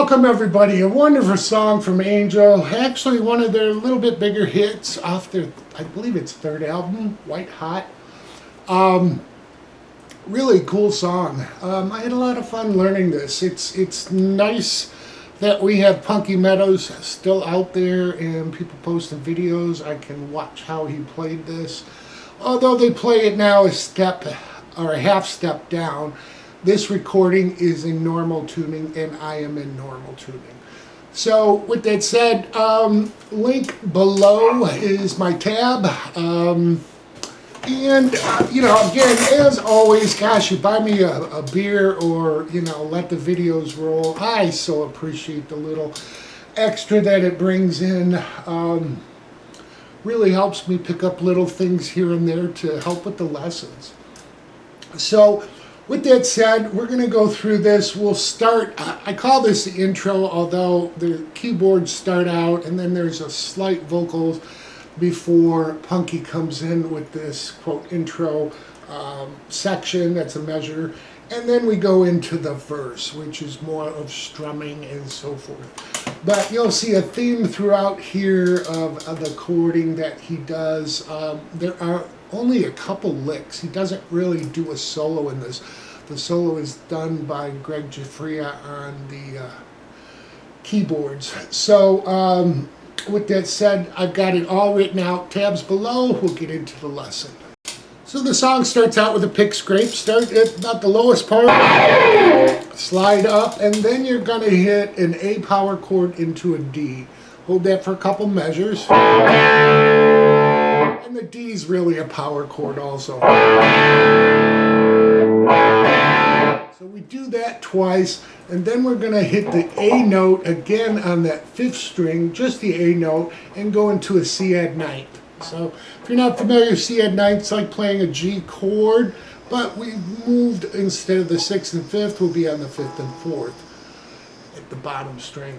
Welcome everybody, a wonderful song from Angel, actually one of their little bit bigger hits off their, I believe it's third album, White Hot. Really cool song. I had a lot of fun learning this. It's nice that we have Punky Meadows still out there and people posting videos. I can watch how he played this. Although they play it now a step or a half step down, this recording is in normal tuning and I am in normal tuning. So with that said, link below is my tab. You know, again, as always, gosh, you buy me a beer or, you know, let the videos roll. I so appreciate the little extra that it brings in. Really helps me pick up little things here and there to help with the lessons. So with that said, we're going to go through this. We'll start, I call this the intro, although the keyboards start out and then there's a slight vocals before Punky comes in with this, quote, intro section, that's a measure. And then we go into the verse, which is more of strumming and so forth. But you'll see a theme throughout here of the chording that he does. There are only a couple licks. He doesn't really do a solo in this. The solo is done by Greg Giuffria on the keyboards. So with that said, I've got it all written out. Tabs below, we'll get into the lesson. So the song starts out with a pick scrape. Start at about the lowest part, slide up, and then you're gonna hit an A power chord into a D. Hold that for a couple measures. And the D is really a power chord also. So we do that twice, and then we're gonna hit the A note again on that fifth string, just the A note, and go into a C add ninth. So if you're not familiar, C add ninth, it's like playing a G chord, but we moved, instead of the sixth and fifth, we'll be on the fifth and fourth at the bottom string.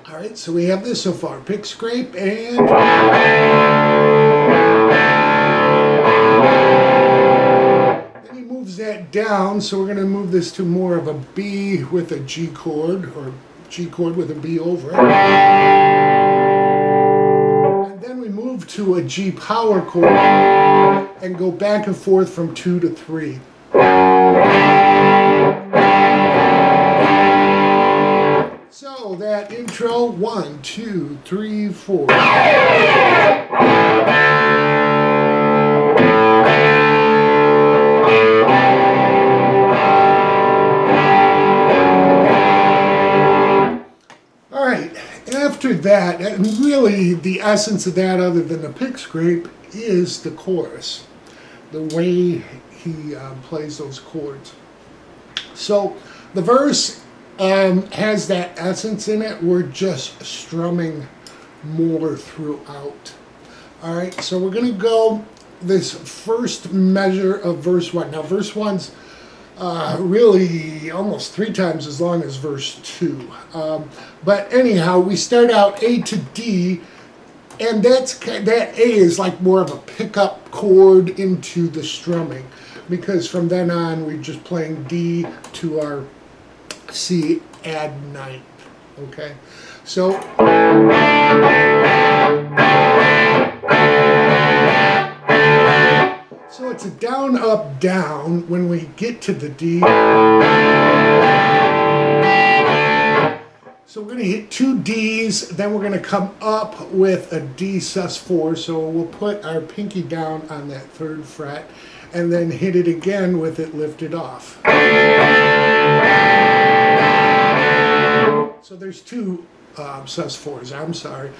Alright, so we have this so far. Pick, scrape, and then he moves that down, so we're going to move this to more of a B with a G chord, or G chord with a B over it. And then we move to a G power chord and go back and forth from 2 to 3. So that intro, 1, 2, 3, 4. After that, and really the essence of that, other than the pick scrape, is the chorus, the way he plays those chords. So the verse has that essence in it. We're just strumming more throughout. All right, so we're going to go this first measure of verse 1. Now verse 1's really almost 3 times as long as verse 2. But anyhow, we start out A to D, and that A is like more of a pickup chord into the strumming, because from then on we're just playing D to our C add ninth. Okay, so it's a down, up, down when we get to the D. So we're going to hit 2 Ds, then we're going to come up with a D sus4. So we'll put our pinky down on that 3rd fret and then hit it again with it lifted off. So there's 2 sus4s, I'm sorry.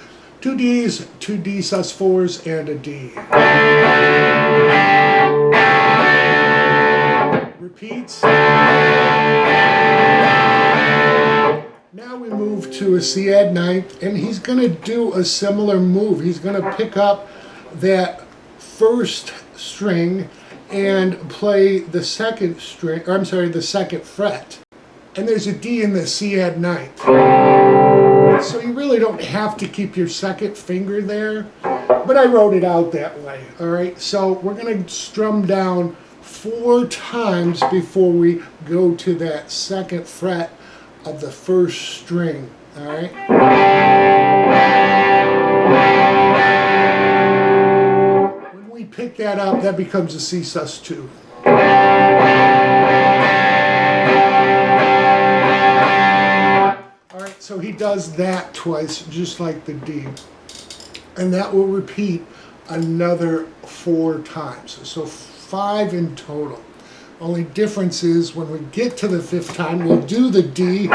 2 Ds, 2 D sus4s, and a D. Repeats. Now we move to a C add ninth, and he's going to do a similar move. He's going to pick up that first string and play the second string, or I'm sorry, the 2nd fret. And there's a D in the C add ninth. So you really don't have to keep your 2nd finger there, but I wrote it out that way. All right, so we're going to strum down 4 times before we go to that second fret of the first string. All right. When we pick that up, that becomes a C sus2. All right, so he does that twice, just like the D. And that will repeat another 4 times. So 5 in total. Only difference is when we get to the 5th time, we'll do the D.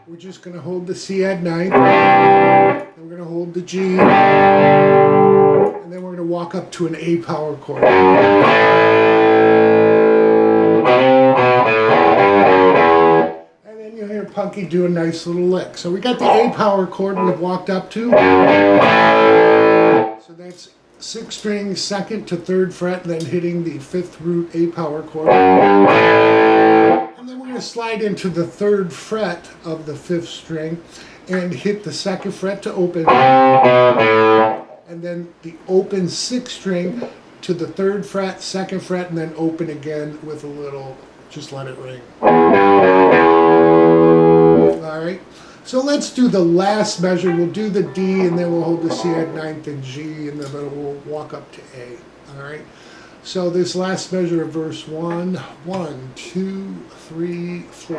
We're just going to hold the C add 9. And we're going to hold the G. And then we're going to walk up to an A power chord. You'll hear Punky do a nice little lick. So we got the A power chord we've walked up to. So that's 6th string, 2nd to 3rd fret, then hitting the 5th root A power chord. And then we're going to slide into the 3rd fret of the 5th string and hit the 2nd fret to open. And then the open 6th string to the 3rd fret, 2nd fret, and then open again with a little, just let it ring. All right, so let's do the last measure. We'll do the D, and then we'll hold the C add 9th and G, and then we'll walk up to A. All right, so this last measure of verse 1, 1, 2, 3, 4.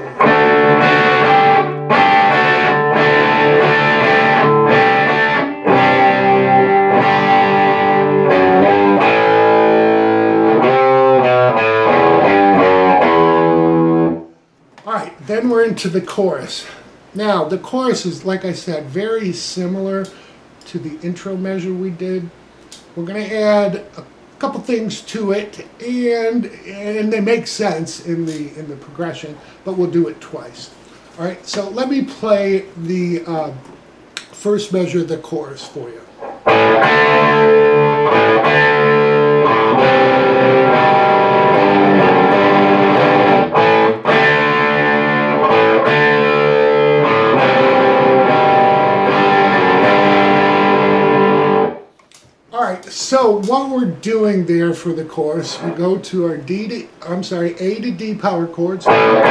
All right, then we're into the chorus. Now, the chorus is, like I said, very similar to the intro measure we did. We're going to add a couple things to it, and they make sense in the progression, but we'll do it twice. All right, so let me play the first measure of the chorus for you. So what we're doing there for the chorus, we go to our A to D power chords, then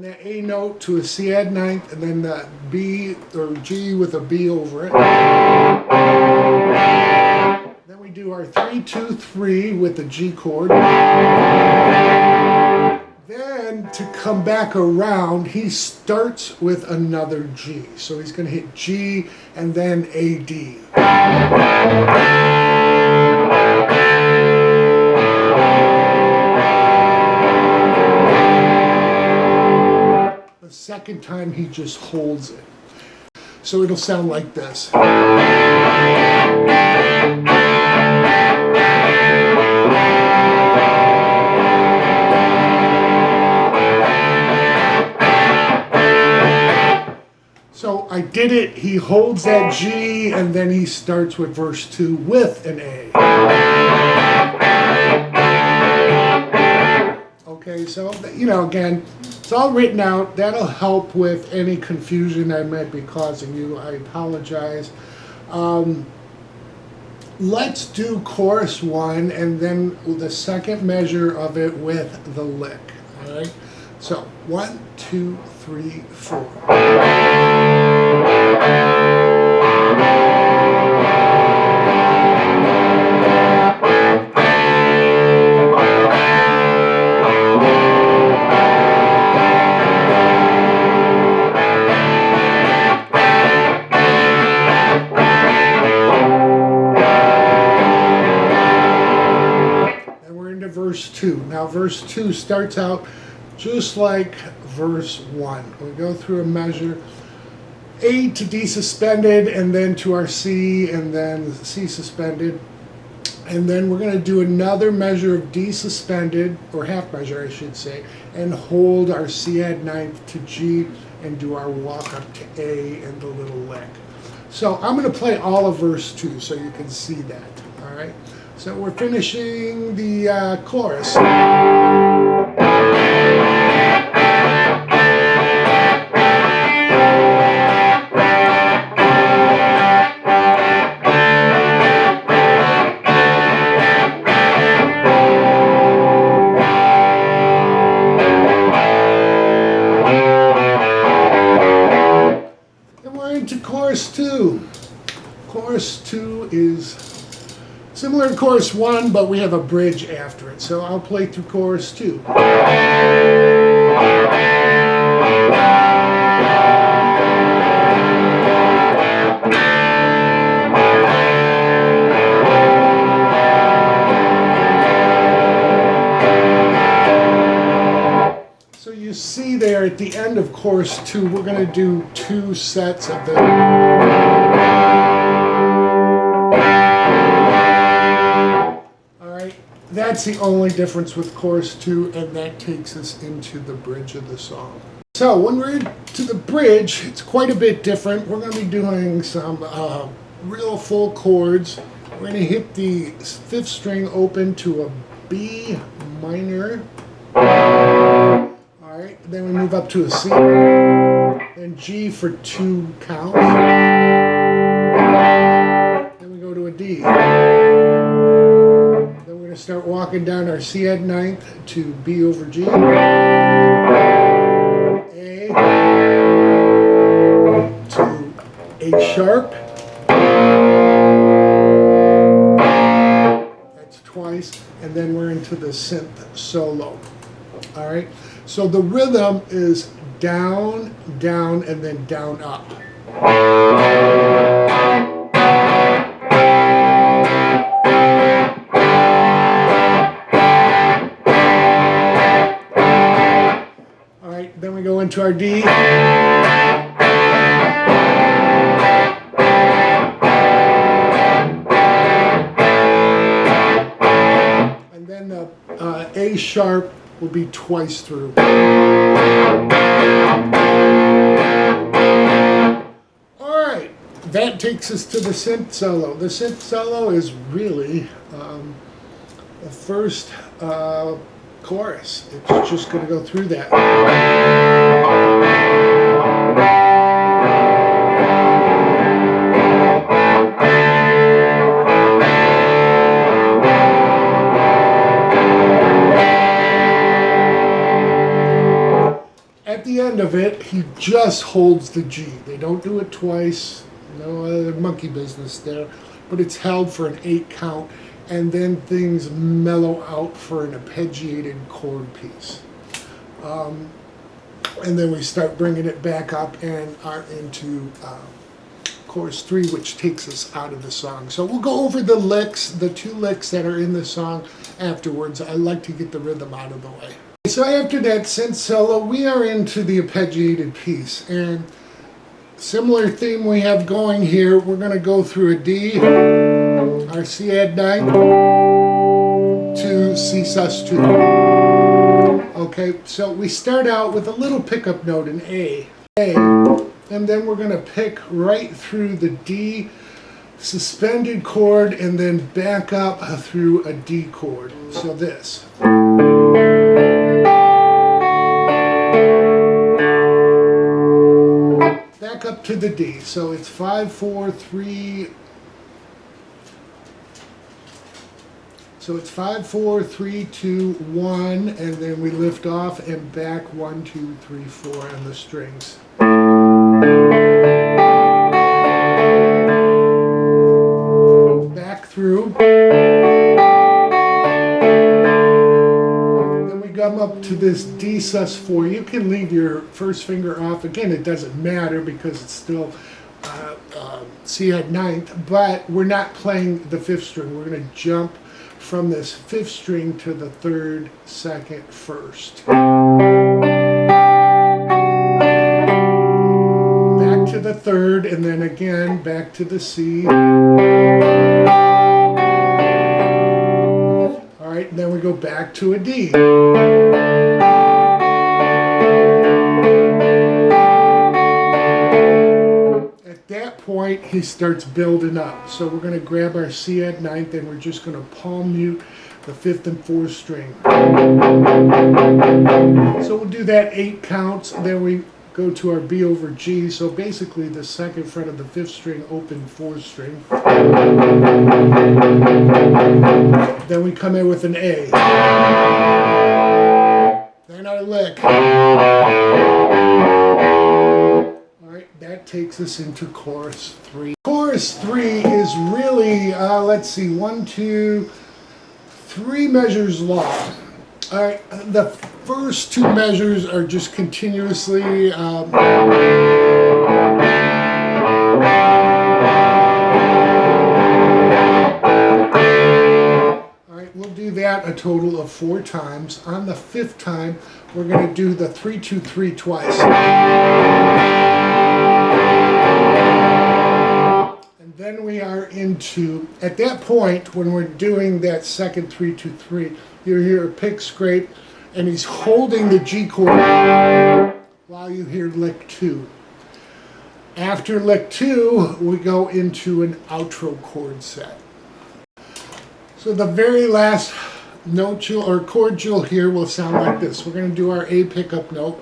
the A note to a C add 9th, and then the B or G with a B over it. Then we do our 3, 2, 3 with the G chord. Then to come back around, he starts with another G. So he's going to hit G and then A, D. The second time he just holds it. So it'll sound like this. So I did it, he holds that G, and then he starts with verse 2 with an A. Okay, so, you know, again, it's all written out. That'll help with any confusion I might be causing you. I apologize. Let's do chorus 1, and then the second measure of it with the lick, all right? So, 1, 2, 3, 4. Verse 2. Now verse 2 starts out just like verse 1. We go through a measure, A to D suspended, and then to our C, and then C suspended. And then we're going to do another measure of D suspended, or half measure I should say, and hold our C add 9th to G and do our walk up to A and the little lick. So I'm going to play all of verse 2 so you can see that. All right. So we're finishing the chorus. chorus 2 is similar to chorus 1, but we have a bridge after it. So I'll play through chorus 2. So you see there at the end of chorus 2, we're going to do 2 sets of the... That's the only difference with chorus 2, and that takes us into the bridge of the song. So when we're into the bridge, it's quite a bit different. We're going to be doing some real full chords. We're going to hit the 5th string open to a B minor. Alright, then we move up to a C, then G for 2 counts. Then we go to a D. Start walking down our C add ninth to B over G, A, to A sharp, that's twice, and then we're into the synth solo. Alright, so the rhythm is down, down, and then down, up. Then we go into our D. And then the A sharp will be twice through. Alright, that takes us to the synth solo. The synth solo is really the first chorus. It's just going to go through that. At the end of it, he just holds the G. They don't do it twice. No other monkey business there. But it's held for an 8 count. And then things mellow out for an arpeggiated chord piece. And then we start bringing it back up and are into chorus 3, which takes us out of the song. So we'll go over the licks, the 2 licks that are in the song afterwards. I like to get the rhythm out of the way. So after that synth solo, we are into the arpeggiated piece. And similar theme we have going here, we're going to go through a D, our C add 9 to C sus2. Okay, so we start out with a little pickup note in A, and then we're going to pick right through the D suspended chord and then back up through a D chord. So this. Back up to the D. So it's 5, 4, 3. So it's 5, 4, 3, 2, 1, and then we lift off and back 1, 2, 3, 4 on the strings. Back through. Then we come up to this D sus4. You can leave your first finger off. Again, it doesn't matter because it's still C add 9th, but we're not playing the 5th string. We're going to jump from this 5th string to the 3rd, 2nd, 1st. Back to the 3rd, and then again back to the C. Alright, then we go back to a D. At that point, he starts building up. So we're going to grab our C add 9th and we're just going to palm mute the 5th and 4th string. So we'll do that 8 counts. Then we go to our B over G. So basically the 2nd fret of the 5th string, open 4th string. Then we come in with an A. Then our lick. That takes us into chorus 3. Chorus chorus 3 is really, let's see, 1, 2, 3 measures long. All right, the first 2 measures are just continuously. All right, we'll do that a total of 4 times. On the 5th time, we're going to do the 3, 2, 3 twice. And then we are into, at that point, when we're doing that second 3, 2, 3, you hear a pick scrape, and he's holding the G chord while you hear lick 2. After lick 2, we go into an outro chord set. So the very last note or chord you'll hear will sound like this. We're going to do our A pickup note.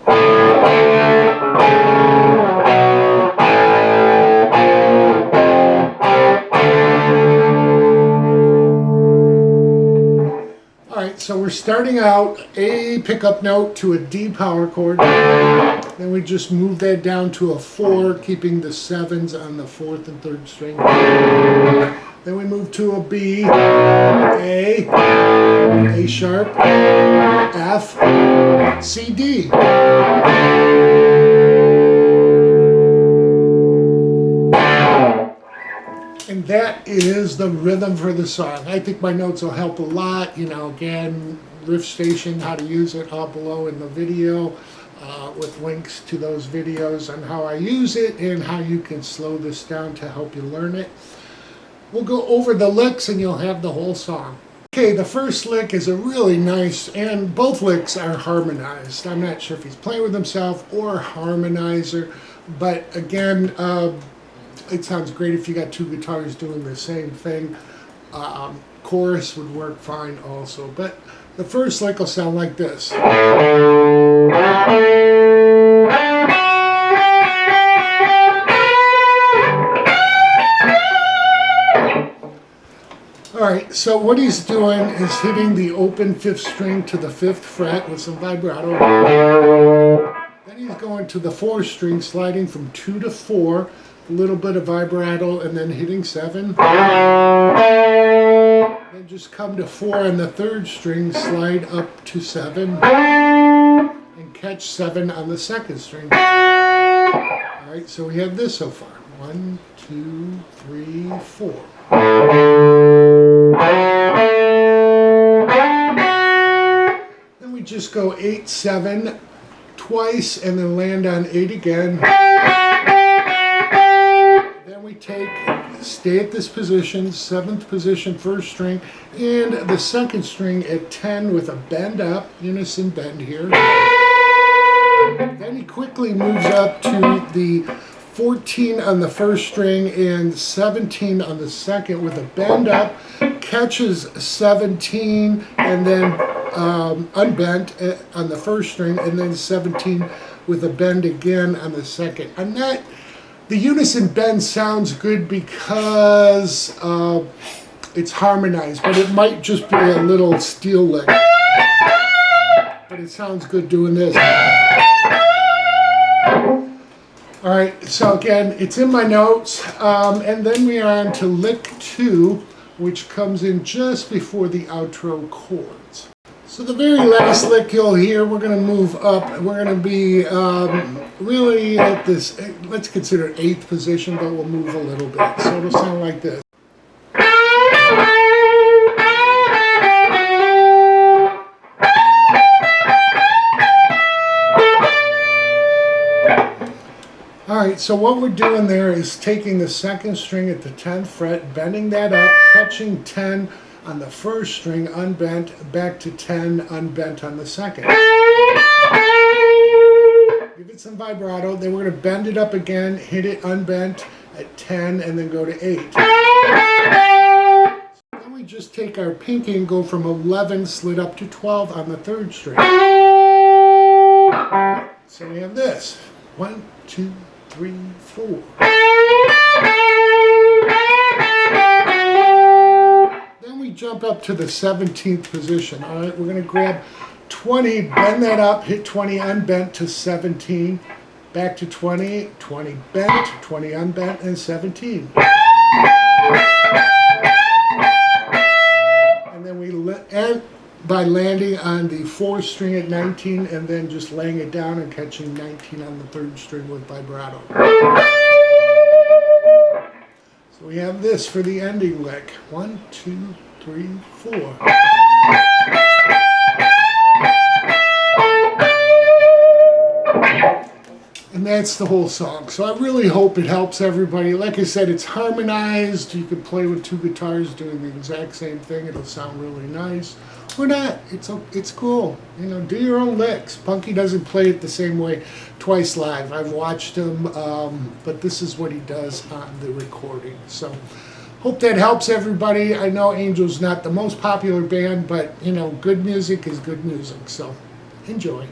So we're starting out A pickup note to a D power chord. Then we just move that down to a 4, keeping the 7s on the 4th and 3rd string. Then we move to a B, A sharp, F, C, D. And that is the rhythm for the song. I think my notes will help a lot. You know, again, Riff Station, how to use it, all below in the video, with links to those videos on how I use it and how you can slow this down to help you learn it. We'll go over the licks and you'll have the whole song. Okay, the first lick is a really nice, and both licks are harmonized. I'm not sure if he's playing with himself or harmonizer, but again, it sounds great if you got 2 guitars doing the same thing. Chorus would work fine also, but the first lick will sound like this. Alright, so what he's doing is hitting the open 5th string to the 5th fret with some vibrato. Then he's going to the 4th string, sliding from 2 to 4, a little bit of vibrato, and then hitting 7. Then just come to 4 on the 3rd string, slide up to 7, and catch 7 on the 2nd string. Alright, so we have this so far. 1, 2, 3, 4. Then we just go 8, 7 twice and then land on 8 again. Then we stay at this position, 7th position, 1st string, and the 2nd string at 10 with a bend up, unison bend here. Then he quickly moves up to the 14 on the 1st string and 17 on the 2nd with a bend up, catches 17 and then unbent on the 1st string, and then 17 with a bend again on the 2nd. And that, the unison bend sounds good because it's harmonized, but it might just be a little steel lick. But it sounds good doing this. All right, so again, it's in my notes, and then we are on to lick 2, which comes in just before the outro chords. So the very last lick you'll hear, we're going to move up. We're going to be really at this, let's consider 8th position, but we'll move a little bit. So it'll sound like this. Alright, so what we're doing there is taking the 2nd string at the 10th fret, bending that up, catching 10 on the 1st string, unbent, back to 10, unbent on the 2nd. Give it some vibrato, then we're going to bend it up again, hit it unbent at 10, and then go to 8. Then we just take our pinky and go from 11 slid up to 12 on the 3rd string. So we have this. 1, 2, 3, 4. Then we jump up to the 17th position. All right, we're going to grab 20, bend that up, hit 20 unbent to 17, back to 20, 20 bent, 20 unbent, and 17. on the 4th string at 19 and then just laying it down and catching 19 on the 3rd string with vibrato. So we have this for the ending lick. 1, 2, 3, 4. And that's the whole song. So I really hope it helps everybody. Like I said, it's harmonized. You can play with 2 guitars doing the exact same thing. It'll sound really nice. Or not. It's cool. You know, do your own licks. Punky doesn't play it the same way twice live. I've watched him, but this is what he does on the recording. So hope that helps everybody. I know Angel's not the most popular band, but, you know, good music is good music. So enjoy.